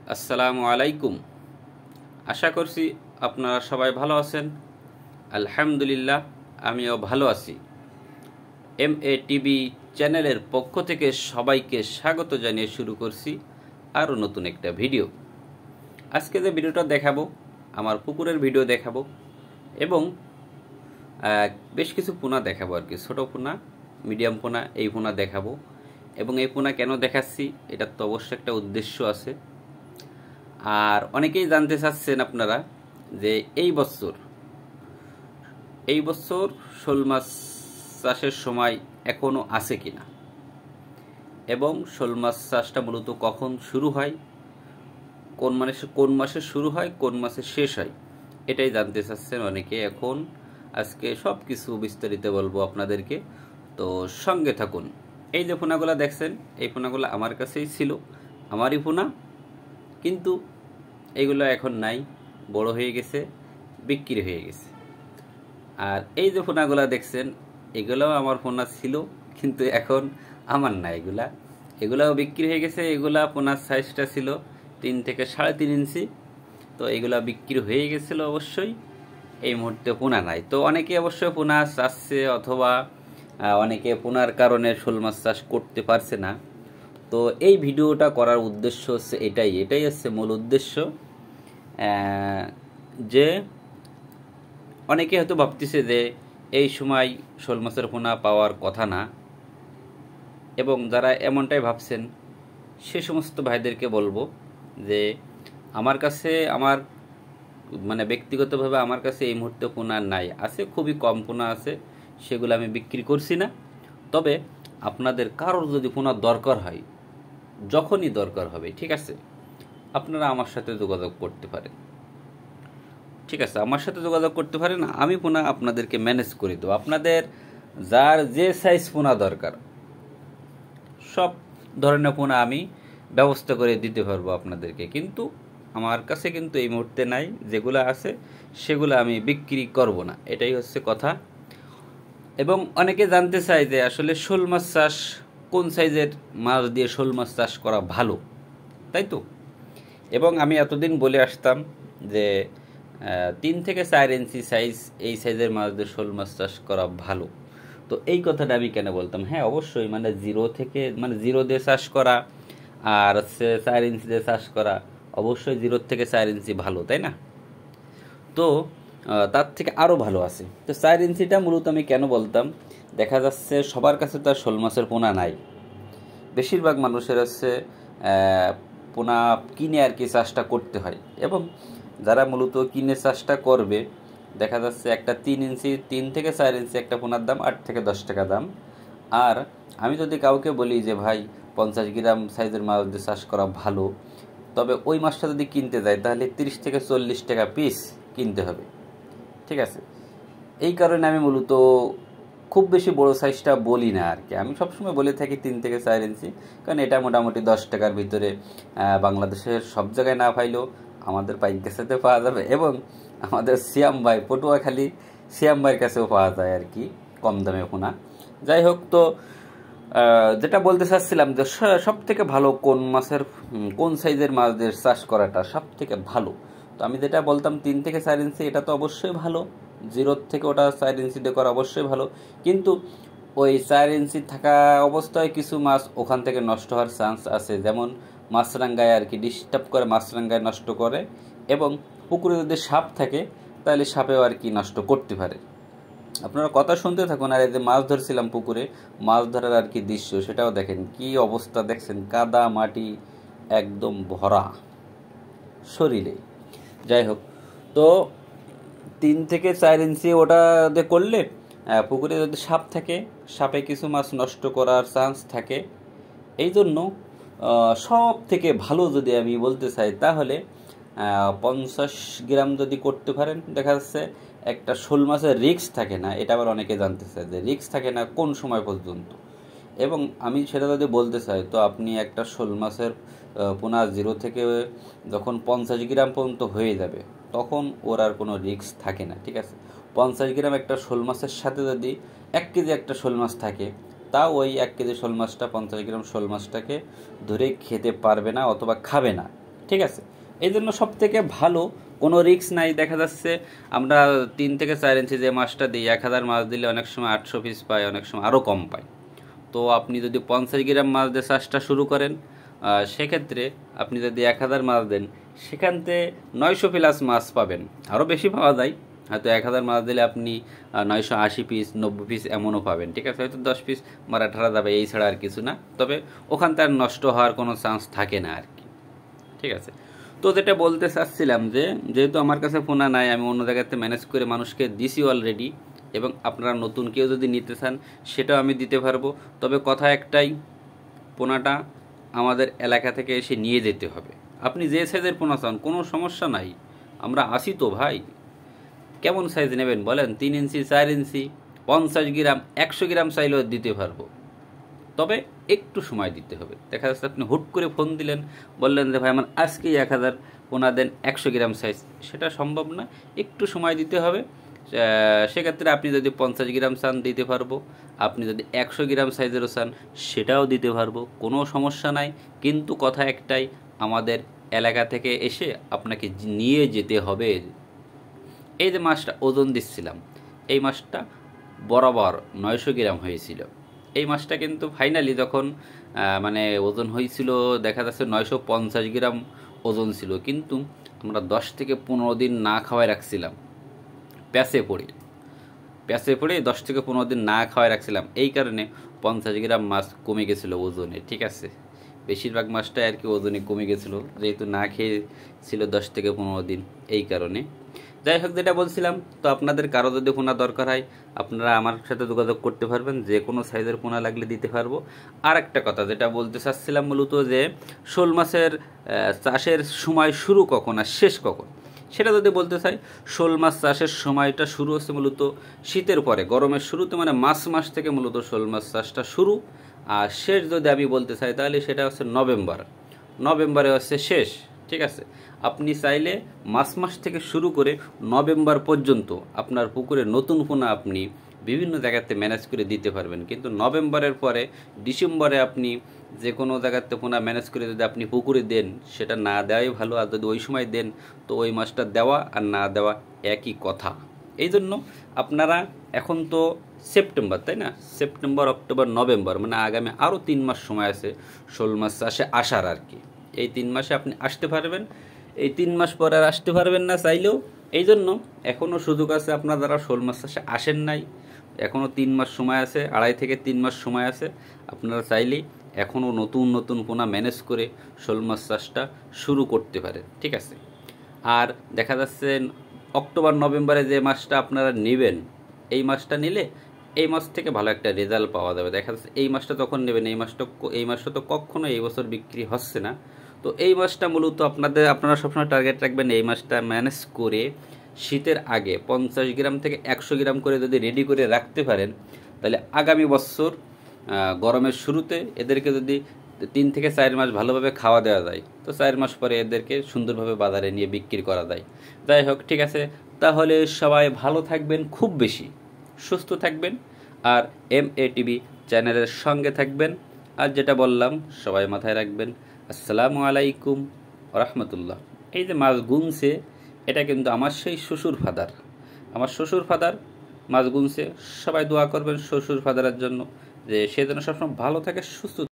আসসালামু আলাইকুম। আশা করছি আপনারা সবাই ভালো আছেন। আলহামদুলিল্লাহ, আমিও ভালো আছি। MATV চ্যানেলের পক্ষ থেকে সবাইকে স্বাগত জানিয়ে শুরু করছি আরও নতুন একটা ভিডিও। আজকে যে ভিডিওটা দেখাবো, আমার পুকুরের ভিডিও দেখাবো এবং বেশ কিছু পোনা দেখাবো আর কি। ছোটো পোনা, মিডিয়াম পোনা, এই পোনা দেখাবো। এবং এই পোনা কেন দেখাচ্ছি, এটার তো অবশ্যই একটা উদ্দেশ্য আছে। আর অনেকেই জানতে চাচ্ছেন আপনারা যে এই বছর শোল মাছ চাষের সময় এখনও আছে কিনা, এবং শোল মাছ চাষটা মূলত কখন শুরু হয়, কোন মাসে শুরু হয়, কোন মাসে শেষ হয়, এটাই জানতে চাচ্ছেন অনেকে। এখন আজকে সব কিছু বিস্তারিত বলবো আপনাদেরকে, তো সঙ্গে থাকুন। এই যে পোনাগুলো দেখছেন, এই পোনাগুলো আমার কাছেই ছিল, আমারই পোনা, কিন্তু এগুলো এখন নাই, বড় হয়ে গেছে, বিক্রি হয়ে গেছে। আর এই যে পোনাগুলো দেখছেন, এগুলোও আমার পোনা ছিল, কিন্তু এখন আমার না। এগুলাও বিক্রি হয়ে গেছে। এগুলা পোনার সাইজটা ছিল 3 থেকে 3.5 ইঞ্চি, তো এগুলা বিক্রি হয়ে গেছিল অবশ্যই। এই মুহূর্তে পোনা নাই। তো অনেকে অবশ্যই পোনা চাচ্ছে, অথবা অনেকে পোনার কারণে শোল মাছ চাষ করতে পারছে না। তো এই ভিডিওটা করার উদ্দেশ্য হচ্ছে এটাই হচ্ছে মূল উদ্দেশ্য, যে অনেকে হয়তো ভাবতেছে যে এই সময় শোল মাছের পোনা পাওয়ার কথা না, এবং যারা এমনটাই ভাবছেন সে সমস্ত ভাইদেরকে বলবো যে আমার কাছে, ব্যক্তিগতভাবে আমার কাছে এই মুহূর্তে পোনা নাই, আছে খুবই কম পোনা আছে, সেগুলো আমি বিক্রি করছি না। তবে আপনাদের কারোর যদি পোনা দরকার হয়, যখনই দরকার হবে, ঠিক আছে, আপনারা আমার সাথে যোগাযোগ করতে পারেন। ঠিক আছে, আমার সাথে যোগাযোগ করতে পারেন, আমি পোনা আপনাদেরকে ম্যানেজ করে দেবো। আপনাদের যার যে সাইজ পোনা দরকার, সব ধরনের পোনা আমি ব্যবস্থা করে দিতে পারবো আপনাদেরকে। কিন্তু আমার কাছে কিন্তু এই মুহূর্তে নাই, যেগুলো আছে সেগুলো আমি বিক্রি করব না, এটাই হচ্ছে কথা। এবং অনেকে জানতে চায় যে আসলে শোল মাছ চাষ, কোন সাইজের মাছ দিয়ে শোল মাছ চাষ করা ভালো, তাই তো। এবং আমি এতদিন বলে আসতাম যে 3 থেকে 4 ইঞ্চি সাইজ, এই সাইজের মাছ দিয়ে শোল মাছ চাষ করা ভালো। তো এই কথাটা আমি কেন বলতাম? হ্যাঁ, অবশ্যই জিরো দিয়ে চাষ করা আর হচ্ছে 4 ইঞ্চি দিয়ে চাষ করা, অবশ্যই 0 থেকে 4 ইঞ্চি ভালো, তাই না? তো তার থেকে আরও ভালো আছে। তো 4 ইঞ্চিটা মূলত আমি কেন বলতাম, দেখা যাচ্ছে সবার কাছে তো আর শোল মাছের পোনা নাই। বেশিরভাগ মানুষের হচ্ছে পোনা কিনে আর কি চাষটা করতে হয়। এবং যারা মূলত কিনে চাষটা করবে, দেখা যাচ্ছে একটা 3 থেকে 4 ইঞ্চি একটা পোনার দাম 8 থেকে 10 টাকা দাম। আর আমি যদি কাউকে বলি যে ভাই 50 গ্রাম সাইজের মাছ দিয়ে চাষ করা ভালো, তবে ওই মাছটা যদি কিনতে যায় তাহলে 30 থেকে 40 টাকা পিস কিনতে হবে, ঠিক আছে। এই কারণে আমি মূলত খুব বেশি বড় সাইজটা বলি না আর কি। আমি সবসময় বলে থাকি 3 থেকে 4 ইঞ্চি, কারণ এটা মোটামুটি 10 টাকার ভিতরে বাংলাদেশের সব জায়গায় না পাইলেও আমাদের পাইকারিতে পাওয়া যাবে, এবং আমাদের সিয়াম ভাই, পটুয়াখালী সিয়াম ভাইয়ের কাছেও পাওয়া যায় আর কি, কম দামে পোনা। যাই হোক, তো যেটা বলতে চাচ্ছিলাম যে সব থেকে ভালো কোন সাইজের মাছদের চাষ করাটা সব থেকে ভালো। তো আমি যেটা বলতাম 3 থেকে 4 ইঞ্চি, এটা তো অবশ্যই ভালো। 0 থেকে ওটা 4 ইঞ্চি দিয়ে করা অবশ্যই ভালো, কিন্তু ওই 4 ইঞ্চি থাকা অবস্থায় কিছু মাছ ওখান থেকে নষ্ট হওয়ার চান্স আছে। যেমন মাছরাঙ্গায় আর কি ডিস্টার্ব করে, মাছরাঙ্গায় নষ্ট করে, এবং পুকুরে যদি সাপ থাকে তাহলে সাপেও আর কি নষ্ট করতে পারে। আপনারা কথা শুনতে থাকুন। আর এই যে মাছ ধরছিলাম পুকুরে, মাছ ধরার আর কি দৃশ্য, সেটাও দেখেন, কি অবস্থা দেখছেন, কাদা মাটি একদম ভরা শরীরে। যাই হোক, তো 3 থেকে 4 ইঞ্চি ওটা দিয়ে করলে পুকুরে যদি সাপ থাকে, সাপে কিছু মাছ নষ্ট করার চান্স থাকে। এই জন্য সব থেকে ভালো যদি আমি বলতে চাই, তাহলে 50 গ্রাম যদি করতে পারেন, দেখা যাচ্ছে একটা শোল মাছের রিস্ক থাকে না। এটা আবার অনেকে জানতে চায় যে রিস্ক থাকে না কোন সময় পর্যন্ত। এবং আমি সেটা যদি বলতে চাই, তো আপনি একটা শোল মাছের পোনা 0 থেকে যখন 50 গ্রাম পর্যন্ত হয়ে যাবে, তখন ওর আর কোনো রিস্ক থাকে না, ঠিক আছে। 50 গ্রাম একটা শোল মাছের সাথে যদি 1 কেজি একটা শোল মাছ থাকে, তা ওই 1 কেজি শোল মাছটা 50 গ্রাম শোল মাছটাকে ধরে খেতে পারবে না, অথবা খাবে না, ঠিক আছে। এই জন্য সব থেকে ভালো, কোনো রিস্ক নাই। দেখা যাচ্ছে আমরা 3 থেকে 4 ইঞ্চি যে মাছটা দিই, 1000 মাছ দিলে অনেক সময় 800 পিস পাই, অনেক সময় আরও কম পাই। তো আপনি যদি 50 গ্রাম মাছ দিয়ে চাষটা শুরু করেন, সেক্ষেত্রে আপনি যদি 1000 মাছ দেন, সেখান থেকে 900 প্লাস মাছ পাবেন। আরও বেশি পাওয়া যায়, হয়তো 1000 মাছ দিলে আপনি 980 পিস 90 পিস এমনও পাবেন। ঠিক আছে, হয়তো 10 পিস মারা ঠারা যাবে, এই ছাড়া আর কিছু না। তবে ওখান তার নষ্ট হওয়ার কোনো চান্স থাকে না আর কি। ঠিক আছে। তো যেটা বলতে চাচ্ছিলাম যে যেহেতু আমার কাছে পোনা নাই, আমি অন্য জায়গাতে ম্যানেজ করে মানুষকে দিছি অলরেডি, এবং আপনারা নতুন কেউ যদি নিতে চান সেটাও আমি দিতে পারবো। তবে কথা একটাই, পোনাটা আমাদের এলাকা থেকে এসে নিয়ে যেতে হবে। আপনি যে সাইজের পোনা চান কোনো সমস্যা নাই, আমরা আসি তো ভাই। কেমন সাইজ নেবেন বলেন? 3 ইঞ্চি, 4 ইঞ্চি, 50 গ্রাম, 100 গ্রাম চাইলেও দিতে পারবো। তবে একটু সময় দিতে হবে। দেখা যাচ্ছে আপনি হুট করে ফোন দিলেন, বললেন যে ভাই আমার আজকেই 1000 পোনা দেন 100 গ্রাম সাইজ, সেটা সম্ভব না, একটু সময় দিতে হবে। সেক্ষেত্রে আপনি যদি 50 গ্রাম চান দিতে পারবো, আপনি যদি 100 গ্রাম সাইজেরও চান সেটাও দিতে পারবো, কোনো সমস্যা নাই। কিন্তু কথা একটাই, আমাদের এলাকা থেকে এসে আপনাকে নিয়ে যেতে হবে। এই যে মাছটা ওজন দিচ্ছিলাম, এই মাছটা বরাবর 900 গ্রাম হয়েছিল। এই মাছটা কিন্তু ফাইনালি যখন মানে ওজন হয়েছিল, দেখা যাচ্ছে 950 গ্রাম ওজন ছিল, কিন্তু আমরা 10 থেকে 15 দিন না খাওয়াই রাখছিলাম, প্যাঁচে পড়ে 10 থেকে 15 দিন না খাওয়াই রাখছিলাম। এই কারণে 50 গ্রাম মাছ কমে গেছিলো ওজনে। ঠিক আছে, বেশিরভাগ মাছটাই আর কি ওজনে কমে গেছিলো, যেহেতু না খেয়েছিল 10 থেকে 15 দিন, এই কারণে। যাই হোক, যেটা বলছিলাম, তো আপনাদের কারো যদি পোনা দরকার হয় আপনারা আমার সাথে যোগাযোগ করতে পারবেন, যে কোনো সাইজের পোনা লাগলে দিতে পারবো। আর একটা কথা যেটা বলতে চাচ্ছিলাম মূলত, যে শোল মাছের চাষের সময় শুরু কখন আর শেষ কখন, সেটা যদি বলতে চাই, শোল মাছ চাষের সময়টা শুরু হচ্ছে মূলত শীতের পরে, গরমের শুরুতে, মানে মার্চ মাস থেকে মূলত শোল মাছ চাষটা শুরু। আর শেষ যদি আমি বলতে চাই তাহলে সেটা হচ্ছে নভেম্বরে হচ্ছে শেষ। ঠিক আছে, আপনি চাইলে মার্চ মাস থেকে শুরু করে নভেম্বর পর্যন্ত আপনার পুকুরে নতুন পোনা আপনি বিভিন্ন জায়গাতে ম্যানেজ করে দিতে পারবেন। কিন্তু নভেম্বরের পরে ডিসেম্বরে আপনি যে কোনো জায়গাতে পোনা ম্যানেজ করে যদি আপনি পুকুরে দেন, সেটা না দেওয়াই ভালো। আর যদি ওই সময় দেন, তো ওই মাছটা দেওয়া আর না দেওয়া একই কথা। এই জন্য আপনারা, এখন তো সেপ্টেম্বর, তাই না? সেপ্টেম্বর, অক্টোবর, নভেম্বর, মানে আগামী আরও 3 মাস সময় আছে শোল মাছ চাষে আসার আর কি। এই 3 মাসে আপনি আসতে পারবেন, এই 3 মাস পরে আর আসতে পারবেন না চাইলেও। এই জন্য এখনও সুযোগ আছে, আপনারা যারা শোল মাছ চাষে আসেন নাই, এখনও 3 মাস সময় আছে, 2.5 থেকে 3 মাস সময় আছে। আপনারা চাইলেই এখনও নতুন পোনা ম্যানেজ করে শোল মাছ চাষটা শুরু করতে পারেন। ঠিক আছে। আর দেখা যাচ্ছে অক্টোবর নভেম্বরে যে মাছটা আপনারা নেবেন, এই মাছটা নিলে এই মাছ থেকে ভালো একটা রেজাল্ট পাওয়া যাবে। দেখা যাচ্ছে এই মাছটা তখন নেবেন, এই মাছটা তো কখনো এই বছর বিক্রি হচ্ছে না। তো এই মাছটা মূলত আপনারা সবসময় টার্গেট রাখবেন, এই মাছটা ম্যানেজ করে শীতের আগে 50 গ্রাম থেকে 100 গ্রাম করে যদি রেডি করে রাখতে পারেন, তাহলে আগামী বছর গরমের শুরুতে এদেরকে যদি 3 থেকে 4 মাস ভালোভাবে খাওয়া দেওয়া যায়, তো 4 মাস পরে এদেরকে সুন্দরভাবে বাজারে নিয়ে বিক্রি করা যায়। যাই হোক, ঠিক আছে, তাহলে সবাই ভালো থাকবেন, খুব বেশি সুস্থ থাকবেন, আর MATV চ্যানেলের সঙ্গে থাকবেন। আর যেটা বললাম সবাই মাথায় রাখবেন। আসসালামু আলাইকুম রহমতুল্লাহ। এই যে মাছ গুনছে, এটা কিন্তু আমার সেই আমার শ্বশুর ফাদার মাছ গুনছে। সবাই দোয়া করবেন শ্বশুর ফাদারের জন্য, যে সে যেন সবসময় ভালো থাকে, সুস্থ